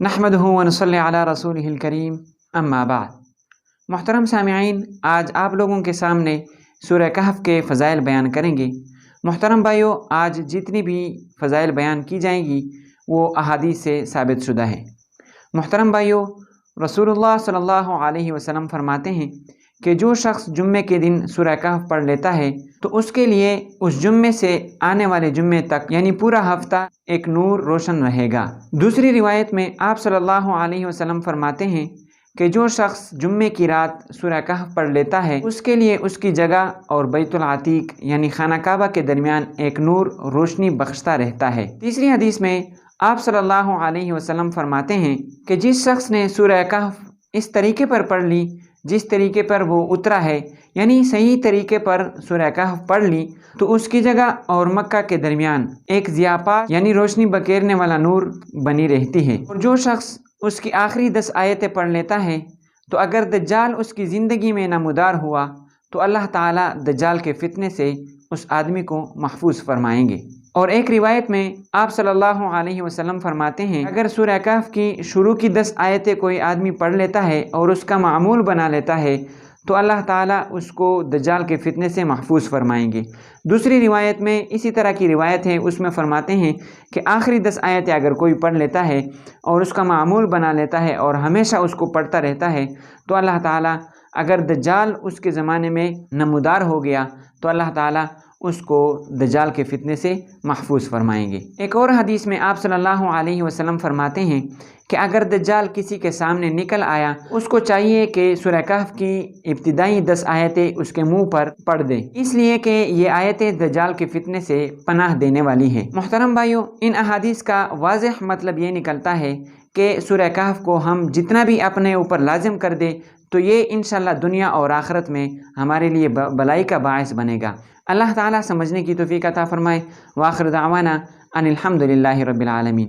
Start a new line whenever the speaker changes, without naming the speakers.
نحمدہ و نصلی علی رسولہ الکریم اما بعد۔ محترم سامعین، آج آپ لوگوں کے سامنے سورہ کہف کے فضائل بیان کریں گے۔ محترم بھائیو، آج جتنی بھی فضائل بیان کی جائیں گی وہ احادیث سے ثابت شدہ ہے۔ محترم بھائیو، رسول اللہ صلی اللہ علیہ وسلم فرماتے ہیں کہ جو شخص جمعے کے دن سورہ کہف پڑھ لیتا ہے تو اس کے لیے اس جمعے سے آنے والے جمعے تک یعنی پورا ہفتہ ایک نور روشن رہے گا۔ دوسری روایت میں آپ صلی اللہ علیہ وسلم فرماتے ہیں کہ جو شخص جمعے کی رات سورہ کہف پڑھ لیتا ہے اس کے لیے اس کی جگہ اور بیت العتیق یعنی خانہ کعبہ کے درمیان ایک نور روشنی بخشتا رہتا ہے۔ تیسری حدیث میں آپ صلی اللہ علیہ وسلم فرماتے ہیں کہ جس شخص نے سورہ کہف اس طریقے پر پڑھ لی جس طریقے پر وہ اترا ہے، یعنی صحیح طریقے پر سورہ کہف پڑھ لی، تو اس کی جگہ اور مکہ کے درمیان ایک ضیاءپاش یعنی روشنی بکیرنے والا نور بنی رہتی ہے۔ اور جو شخص اس کی آخری 10 آیتیں پڑھ لیتا ہے تو اگر دجال اس کی زندگی میں نمودار ہوا تو اللہ تعالیٰ دجال کے فتنے سے اس آدمی کو محفوظ فرمائیں گے۔ اور ایک روایت میں آپ صلی اللہ علیہ وسلم فرماتے ہیں اگر سورہ کہف کی شروع کی 10 آیتیں کوئی آدمی پڑھ لیتا ہے اور اس کا معمول بنا لیتا ہے تو اللہ تعالیٰ اس کو دجال کے فتنے سے محفوظ فرمائیں گے۔ دوسری روایت میں اسی طرح کی روایت ہے، اس میں فرماتے ہیں کہ آخری 10 آیتیں اگر کوئی پڑھ لیتا ہے اور اس کا معمول بنا لیتا ہے اور ہمیشہ اس کو پڑھتا رہتا ہے تو اللہ تعالیٰ اگر دجال اس کے زمانے میں نمودار ہو گیا تو اللہ تعالیٰ اس کو دجال کے فتنے سے محفوظ فرمائیں گے۔ ایک اور حدیث میں آپ صلی اللہ علیہ وسلم فرماتے ہیں کہ اگر دجال کسی کے سامنے نکل آیا اس کو چاہیے کہ سورہ کہف کی ابتدائی 10 آیتیں اس کے منہ پر پڑھ دے، اس لیے کہ یہ آیتیں دجال کے فتنے سے پناہ دینے والی ہیں۔ محترم بھائیو، ان احادیث کا واضح مطلب یہ نکلتا ہے کہ سورہ کہف کو ہم جتنا بھی اپنے اوپر لازم کر دے تو یہ انشاءاللہ دنیا اور آخرت میں ہمارے لیے بلائی کا باعث بنے گا۔ اللہ تعالیٰ سمجھنے کی توفیق عطا فرمائے۔ وآخر دعوانا ان الحمد للہ رب العالمین۔